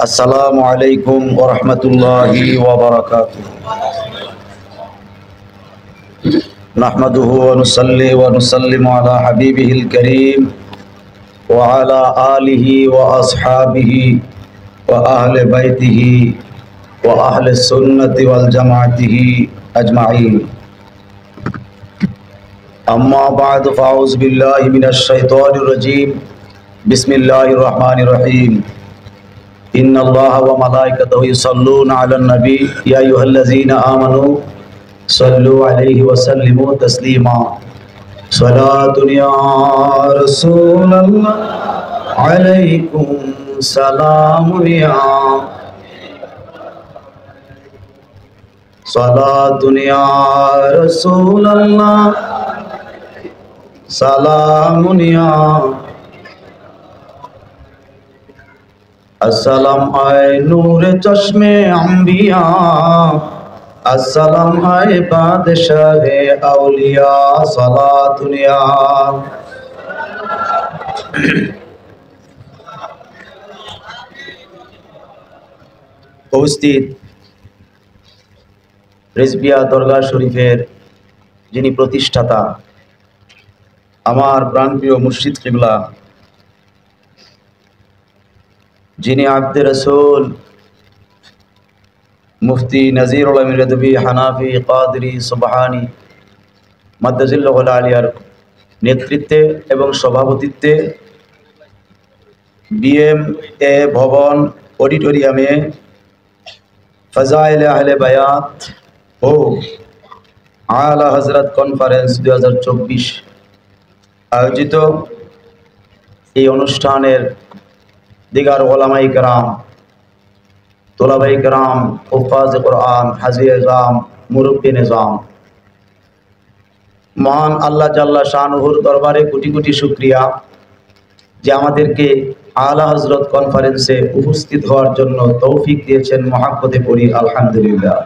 আসসালামু আলাইকুম ওয়া রাহমাতুল্লাহি ওয়া বারাকাতুহু। নাহমাদুহু ওয়া নুসাল্লি ওয়া নুসাল্লিমু আলা হাবিবিহিল কারীম ওয়া আলা আলিহি ওয়া আসহাবিহি ওয়া আহলি বাইতিহি ওয়া আহলি সুন্নতি ওয়াল জামাআতিহি আজমাইন। আম্মা বা'দু ফাউযু বিল্লাহি মিনাশ শাইতানির রাজীম। বিসমিল্লাহির রহমানির রহিম। ইন্নাল্লাহা ওয়া মালাইকাতাহু ইউসাল্লুনা আলান নবী ইয়া আইয়ুহাল্লাযীনা আমানু সাল্লু আলাইহি ওয়া সাল্লিমু তাসলিমা। সালাতুন ইয়া রাসূলাল্লাহ আলাইকুম সালামুন ইয়া সালাতুন ইয়া রাসূলাল্লাহ সালামুন ইয়া अस्सलाम आए नूर चश्मे अंबिया, अस्सलाम आए बादशाह औलिया, सलातुनिया। उपस्थित रिजबिया दरगाह शरीफेर जिनी प्रतिष्ठाता आमार प्राणप्रिय मुर्शिद किबला, जिनी आब्दे रसूल मुफ्ती नज़ीरुल अमीर रदवी हनाफी कादरी सुबहानी मद्दाजिल्लाहुल आलियार नेतृत्वे एवं सभापतित्वे BMA भवन ऑडिटोरियमे फजाइल अहले बयात ओ आला हजरत कन्फारेंस 2024 आयोजित এই অনুষ্ঠানের दिगार उलामाए कराम, तुलाबाए कराम, हुफ्फाज़ कुरान, हाज़िर निज़ाम, मुरब्बी निज़ाम, महान आल्लाह जल्ला शानुहुर दरबारे कोटी कोटी शुक्रिया जे आमादेरके आला हजरत कन्फारेंसे उपस्थित होवार जन्य तौफिक दिएछेन। मोहब्बते पड़ी आलहामदुलिल्लाह।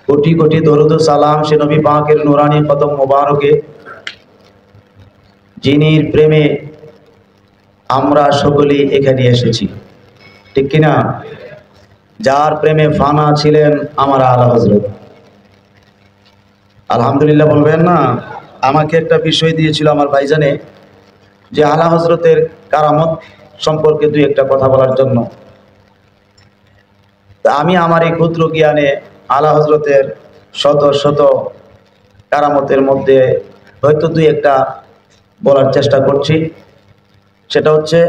कोटी कोटी दरूद सालाम से नबी पाकेर नूरानी कदम मुबारके जिनिर प्रेमे আমরা সকলেই এখানে এসেছি, ঠিক কি না? যার প্রেমে ফানা ছিলেন আমার আলা হযরত। আলহামদুলিল্লাহ বলবেন না? আমাকে একটা বিষয় দিয়েছিল আমার ভাইজানে যে আলা হযরতের কারামত সম্পর্কে দুই একটা কথা বলার জন্য। তা আমি আমার এই ক্ষুদ্র জ্ঞানে আলা হযরতের শত শত কারামতের মধ্যে হয়তো দুই একটা বলার চেষ্টা করছি। সেটা হচ্ছে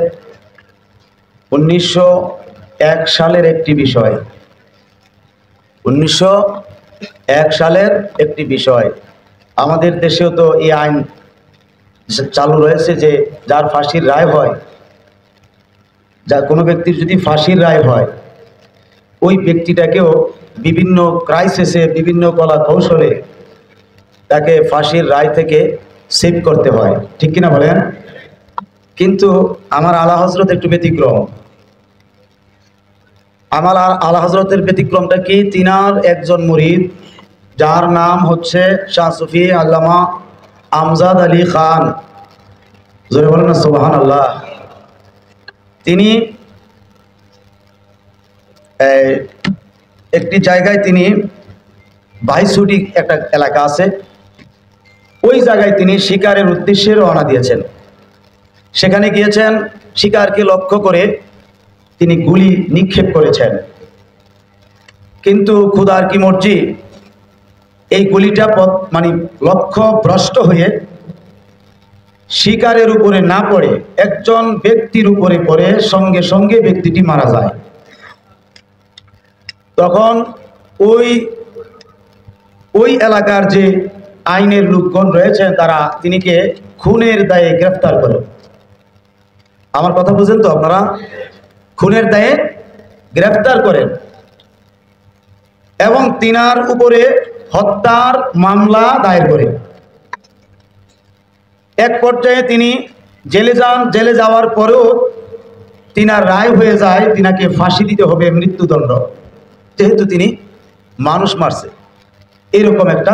1901 সালের একটি বিষয়। 1901 সালের একটি বিষয়। আমাদের দেশেও তো এই আইন চালু রয়েছে যে যার ফাঁসির রায় হয়, যা কোনো ব্যক্তির যদি ফাঁসির রায় হয়, ওই ব্যক্তিটাকেও বিভিন্ন ক্রাইসিসে বিভিন্ন কলা কৌশলে তাকে ফাঁসির রায় থেকে সেভ করতে হয়, ঠিক কিনা বলেন? কিন্তু আমার আলা হযরত একটু ব্যতিক্রম। আমার আলা হযরতের ব্যতিক্রমটা কি? তিনার একজন মুরিদ যার নাম হচ্ছে শাহ সুফি আল্লামা আমজাদ আলী খান, জোরে বলেন না সুবহানাল্লাহ। তিনি একটি জায়গায় তিনি বাইসুটি একটা এলাকা আছে, ওই জায়গায় তিনি শিকারের উদ্দেশ্যে রওনা দিয়েছেন। সেখানে গিয়েছেন, শিকারকে লক্ষ্য করে তিনি গুলি নিক্ষেপ করেছেন, কিন্তু খুদার কি মর্জি, এই গুলিটা মানে লক্ষ্য ভ্রষ্ট হয়ে শিকারের উপরে না পড়ে একজন ব্যক্তির উপরে পড়ে সঙ্গে সঙ্গে ব্যক্তিটি মারা যায়। তখন ওই এলাকার যে আইনের লোকগণ রয়েছেন তারা তিনিকে খুনের দায়ে গ্রেফতার করে। আমার কথা বুঝেন তো আপনারা? খুনের দায়ে গ্রেফতার করেন এবং তিনার উপরে হত্যার মামলা দায়ের করে। এক পর্যায়ে তিনি জেলে যান। জেলে যাওয়ার পরেও তিনার রায় হয়ে যায় তিনাকে ফাঁসি দিতে হবে, মৃত্যুদণ্ড, যেহেতু তিনি মানুষ মারছে, এরকম একটা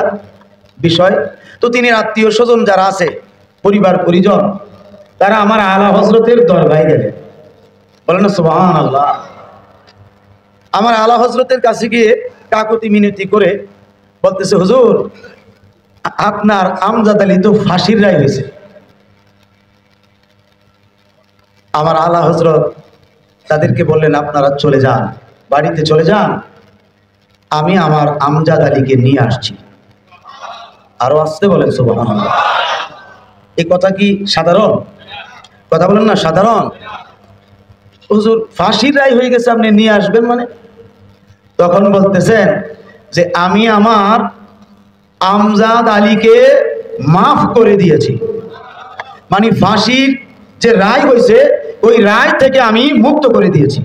বিষয়। তো তিনি আত্মীয় স্বজন যারা আছে, পরিবার পরিজন, তারা আমার আলা হযরতের দরবারে গেলেন। বলেন না সুবহানাল্লাহ। আমার আলা হজরতের কাছে গিয়ে কাকুতি মিনতি করে বলতেছে, হুজুর আপনার আমজাদ আলী তো ফাঁসির রায় হয়েছে। আমার আলা হজরত তাদেরকে বললেন, আপনারা চলে যান, বাড়িতে চলে যান, আমি আমার আমজাদ আলীকে নিয়ে আসছি। আরো আসতে বলেন সুবহানাল্লাহ। এই কথা কি সাধারণ কথা? বলেন না সাধারণ। হুজুর ফাঁসির রায় হয়ে গেছে, আপনি নিয়ে আসবেন মানে? তখন বলতেছেন যে আমি আমার আমজাদ আলীকে মাফ করে দিয়েছি, মানে ফাঁসির যে রায় হয়েছে ওই রায় থেকে আমি মুক্ত করে দিয়েছি।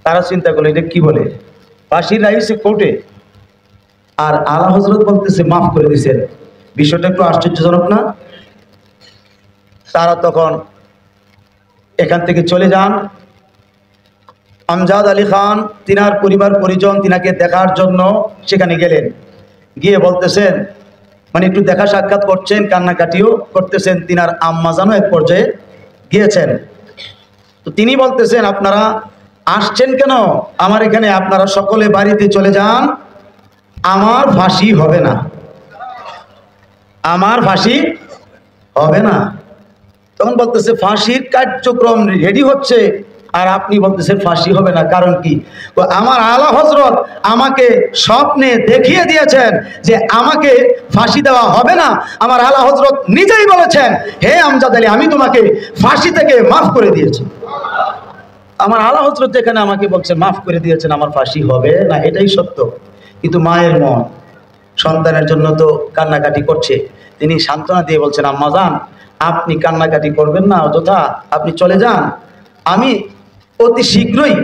তারা চিন্তা করলো এটা কি বলে, ফাঁসির রায় হয়েছে কোর্টে, আর আলা হজরত বলতেছে মাফ করে দিয়েছেন। বিষয়টা একটু আশ্চর্যজনক না? তারা তখন এখান থেকে চলে যান। আমজাদ আলী খান তিনার পরিবার পরিজন তিনাকে দেখার জন্য সেখানে গেলেন। গিয়ে বলতেছেন, মানে একটু দেখা সাক্ষাৎ করছেন, কান্নাকাটিও করতেছেন। তিনার আম্মাজানও এক পর্যায়ে গিয়েছেন। তো তিনি বলতেছেন, আপনারা আসছেন কেন আমার এখানে? আপনারা সকলে বাড়িতে চলে যান, আমার ফাঁসি হবে না, আমার ফাঁসি হবে না। তখন বলতেছে ফাঁসির কার্যক্রম রেডি হচ্ছে, আর আপনি বলতেছেন ফাঁসি হবে না, কারণ কি? আমার আলা হজরত আমাকে স্বপ্নে দেখিয়ে দিয়েছেন যে আমাকে ফাঁসি দেওয়া হবে না। আমার আলা হজরত নিজেই বলেছেন, হে আমজাদ আলী, আমি তোমাকে ফাঁসি থেকে মাফ করে দিয়েছি। আমার আলা হজরত যেখানে আমাকে বলছেন মাফ করে দিয়েছেন, আমার ফাঁসি হবে না, এটাই সত্য। কিন্তু মায়ের মন সন্তানের জন্য তো কান্নাকাটি করছে। তিনি সান্ত্বনা দিয়ে বলছেন, আম্মা যান, আপনি কান্নাকাটি করবেন না অযথা, আপনি চলে যান, আমি অতি শীঘ্রই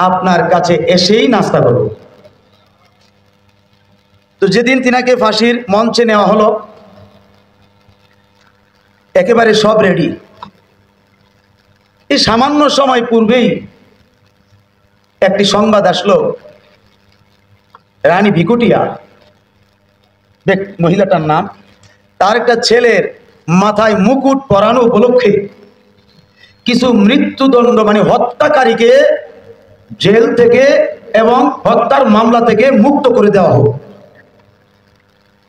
আপনার কাছে এসেই নাস্তা করব। তো যেদিন তিনাকে ফাঁসির মঞ্চে নেওয়া হলো, একেবারে সব রেডি। এই সামান্য সময় পূর্বেই একটি সংবাদ আসলো, রানী ভিকুটিয়া মহিলাটার নাম, তার একটা ছেলের মাথায় মুকুট পরানো উপলক্ষে কিছু মৃত্যুদণ্ড মানে হত্যাকারীকে জেল থেকে এবং হত্যার মামলা থেকে মুক্ত করে দেওয়া হোক।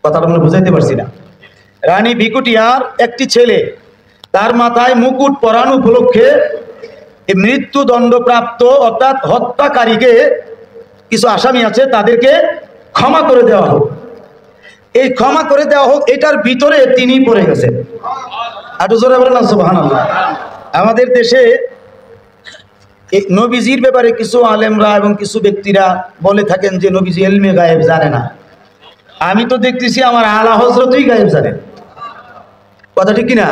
কথাটা আমরা বুঝাইতে পারছি না? রানী ভিকুটিয়ার একটি ছেলে, তার মাথায় মুকুট পরানো উপলক্ষে মৃত্যুদণ্ডপ্রাপ্ত অর্থাৎ হত্যাকারীকে কিছু আসামি আছে তাদেরকে ক্ষমা করে দেওয়া হোক। এই ক্ষমা করে দেওয়া হোক, এটার ভিতরে তিনি পড়ে গেছেন। আরো জোরে বলেন না সুবহানাল্লাহ। আমাদের দেশে নবীজির ব্যাপারে কিছু আলেমরা এবং কিছু ব্যক্তিরা বলে থাকেন যে নবীজি ইলমে গায়েব জানে না। আমি তো দেখতেছি আমার আলা হজরতই গায়েব জানেন। কথা ঠিক কিনা?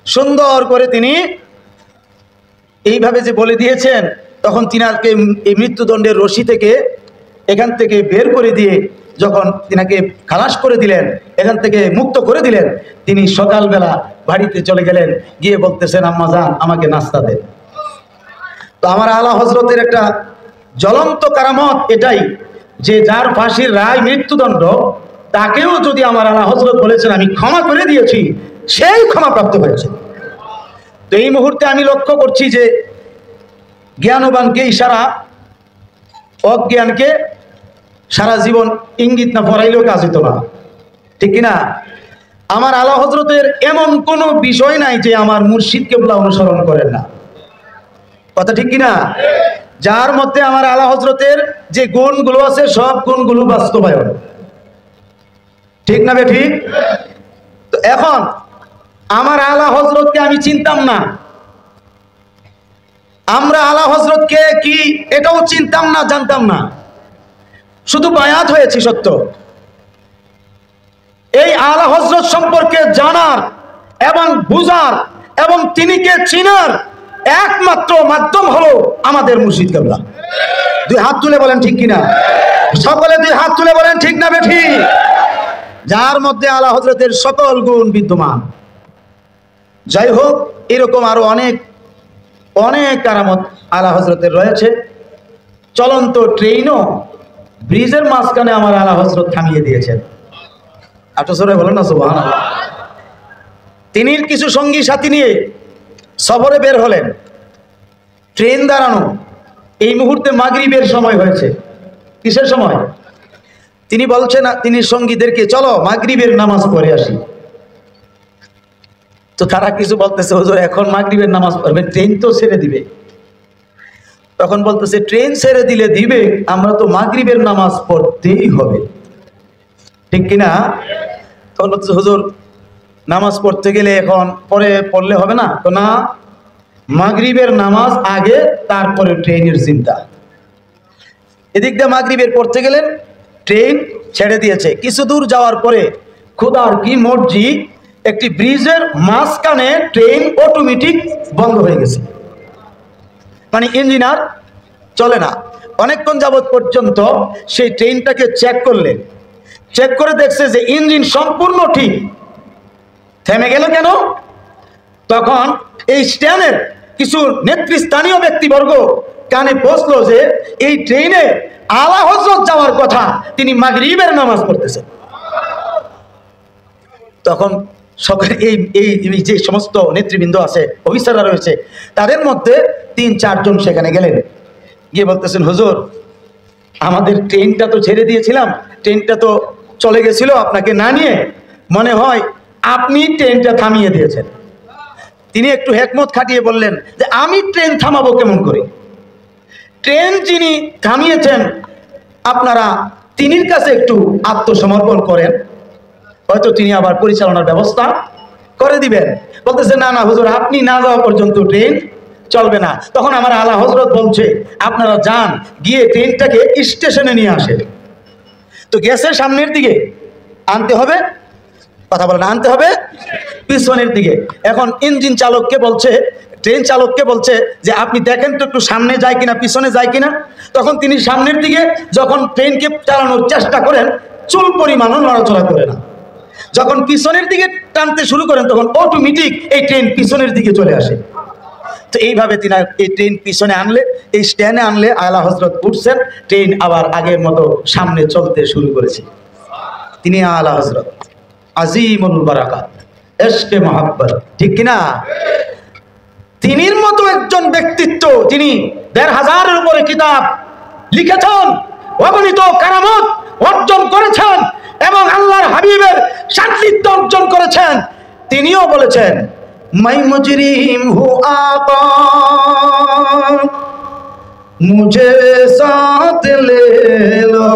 সুন্দর করে তিনি এইভাবে যে বলে দিয়েছেন, তখন তিনাকে এই মৃত্যুদণ্ডের রশি থেকে এখান থেকে বের করে দিয়ে যখন তিনাকে খালাস করে দিলেন, এখান থেকে মুক্ত করে দিলেন, তিনি সকালবেলা বাড়িতে চলে গেলেন। গিয়ে বলতেছেন, আম্মা যান, আমাকে নাস্তা দেন। তো আমার আলা হজরতের একটা জ্বলন্ত কারামত এটাই যে যার ফাঁসির রায় মৃত্যুদণ্ড, তাকেও যদি আমার আলা হজরত বলেছেন আমি ক্ষমা করে দিয়েছি, সেই ক্ষমাপ্রাপ্ত হয়েছে। তো এই মুহূর্তে আমি লক্ষ্য করছি যে জ্ঞানবানকে ইশারা, অজ্ঞানকে সারা জীবন ইঙ্গিত না পড়াইলেও কাজ হতো না, ঠিক কিনা? আমার আলা হজরতের এমন কোনো বিষয় নাই যে আমার মুর্শিদ কেবলা অনুসরণ করেন না। কথা ঠিক কিনা? যার মধ্যে আমার আলা হজরতের যে গুণগুলো আছে সব গুণগুলো বাস্তবায়ন, ঠিক না বে ঠিক? তো এখন আমার আলা হজরতকে আমি চিনতাম না, আমরা আলা হজরতকে কি এটাও চিনতাম না, জানতাম না, শুধু বায়াত হয়েছি সত্য। এই আলা হজরত সম্পর্কে জানার এবং বুঝার এবং তিনিকে চিনার একমাত্র মাধ্যম হলো আমাদের মুর্শিদ কেবলা। দুই হাত তুলে বলেন ঠিক কিনা? সকলে দুই হাত তুলে বলেন ঠিক না বেঠি? যার মধ্যে আলা হজরতের সকল গুণ বিদ্যমান। যাই হোক, এরকম আরো অনেক অনেক কারামত আলা হজরতের রয়েছে। চলন্ত ট্রেনও ব্রিজের মাঝখানে আমার আলা হজরত থামিয়ে দিয়েছেন। আটো সরে বলেন না সুবহানাল্লাহ। তিনি কিছু সঙ্গী সাথী নিয়ে সফরে বের হলেন, ট্রেন দাঁড়ানো, এই মুহূর্তে মাগরিবের সময় হয়েছে। কিসের সময়? তিনি বলছেন, তিনি সঙ্গীদেরকে চলো মাগরিবের নামাজ পড়ে আসি। তো তারা কিছু বলতেছে, হুজুর এখন মাগরিবের নামাজ পড়বে, ট্রেন তো ছেড়ে দিবে। তখন বলতেছে ট্রেন ছেড়ে দিলে দিবে, আমরা তো মাগরিবের নামাজ পড়তেই হবে, ঠিক কিনা? তখন বলতেছে হুজুর নামাজ পড়তে গেলে এখন পরে পড়লে হবে না। তো না, মাগরিবের নামাজ আগে, তারপরে ট্রেনের চিন্তা। এদিক দিয়ে মাগরিবের পড়তে গেলেন, ট্রেন ছেড়ে দিয়েছে। কিছু দূর যাওয়ার পরে খুদার কি মর্জি, একটি ব্রিজের মাঝখানে ট্রেন অটোমেটিক বন্ধ হয়ে গেছে, মানে ইঞ্জিন আর চলে না। অনেকক্ষণ যাবৎ পর্যন্ত সেই ট্রেনটাকে চেক করলেন, চেক করে দেখছে যে ইঞ্জিন সম্পূর্ণ ঠিক। থেমে গেল কেন? তখন এই স্ট্যান্ডের কিছু নেতৃস্থানীয় ব্যক্তিবর্গ কানে পৌঁছলো যে এই ট্রেনে আলা হযরত যাওয়ার কথা, তিনি মাগরিবের নামাজ পড়তেছেন। তখন সকল এই যে সমস্ত নেতৃবৃন্দ আছে, অফিসাররা রয়েছে, তাদের মধ্যে ৩-৪ জন সেখানে গেলেন, গিয়ে বলতেছেন হুজুর আমাদের ট্রেনটা তো ছেড়ে দিয়েছিলাম, ট্রেনটা তো চলে গেছিল আপনাকে না নিয়ে, মনে হয় আপনি ট্রেনটা থামিয়ে দিয়েছেন। তিনি একটু হেকমত খাটিয়ে বললেন যে আমি ট্রেন থামাবো কেমন করে? ট্রেন যিনি থামিয়েছেন আপনারা তিনির কাছে একটু আত্মসমর্পণ করেন, হয়তো তিনি আবার পরিচালনার ব্যবস্থা করে দিবেন। বলতেছে না না হুজুর, আপনি না যাওয়া পর্যন্ত ট্রেন চলবে না। তখন আমার আলা হযরত বলছে আপনারা যান, গিয়ে ট্রেনটাকে স্টেশনে নিয়ে আসেন। তো গেছে সামনের দিকে, আনতে হবে, কথা বলেন, আনতে হবে পিছনের দিকে। এখন ইঞ্জিন চালককে বলছে, ট্রেন চালককে বলছে যে আপনি দেখেন তো একটু সামনে যায় কিনা, পিছনে যায় কিনা। তখন তিনি সামনের দিকে যখন ট্রেনকে চালানোর চেষ্টা করেন, চুল পরিমাণও নড়াচড়া করে না। যখন পিছনের দিকে টানতে শুরু করেন, তখন অটোমেটিক এই ট্রেন পিছনের দিকে চলে আসে। তো এইভাবে তিনি এই ট্রেন পিছনে আনলে, এই স্ট্যান্ডে আনলে, আলা হযরত উঠছেন, ট্রেন আবার আগের মতো সামনে চলতে শুরু করেছে। তিনি আলা হযরত আজিমুল বারাকাত, ইশকে মুহাব্বত, ঠিক কিনা? তিনির মতো একজন ব্যক্তিত্ব, যিনি ১৫০০-এর উপরে কিতাব লিখেছেন, অগণিত কারামত অর্জন করেছেন এবং আল্লাহর হাবিবের সান্নিধ্য অর্জন করেছেন, তিনিও বলেছেন मैं मुजरिम हूँ आका मुझे साथ ले लो,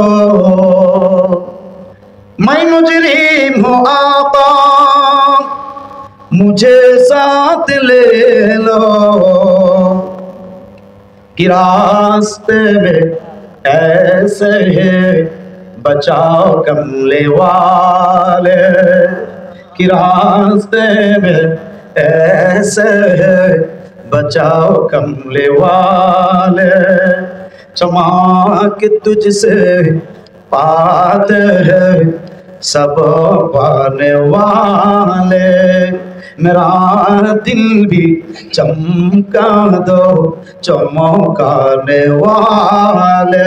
मैं मुजरिम हूँ आका मुझे साथ ले लो, कि रास्ते में ऐसे है बचाओ कमले वाले, कि रास्ते में ऐसे है बचाओ कमले वाले, चमक तुझसे पाते हैं सब पाने वाले, मेरा दिल भी चमका दो चमकाने वाले।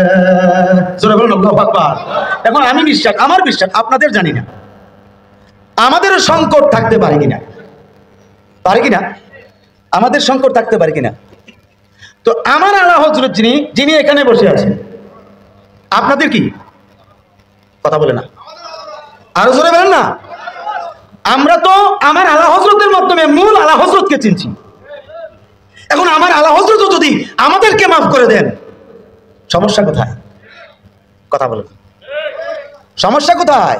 জোরে বলুন আল্লাহু আকবার। এখন আমি বিশ্বাস, আমার বিশ্বাস, আপনাদের জানি না, আমাদেরও সংকট থাকতে পারে কিনা, পারে কিনা, আমাদের সংকট থাকতে পারে কিনা। তো আমার আলা হযরত যিনি এখানে বসে আছেন, আপনাদের কি কথা বলে না, আরো জোরে বলেন না। আমরা তো আমার আলা হযরতের মাধ্যমে মূল আলা হযরতকে চিনছি। এখন আমার আলা হযরত যদি আমাদেরকে মাফ করে দেন, সমস্যা কোথায়? কথা বলেন, সমস্যা কোথায়?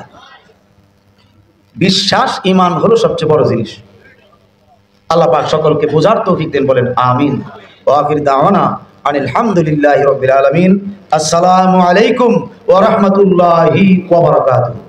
বিশ্বাস, ঈমান হলো সবচেয়ে বড় জিনিস। আল্লাহ পাক সকলকে বোঝার তৌফিক দেন, বলেন আমিন। ওয়া আখির দাওয়ানা আনিল হামদুলিল্লাহি রাব্বিল আলামিন। আসসালামু আলাইকুম ওয়া রাহমাতুল্লাহি ওয়া বারাকাতুহু।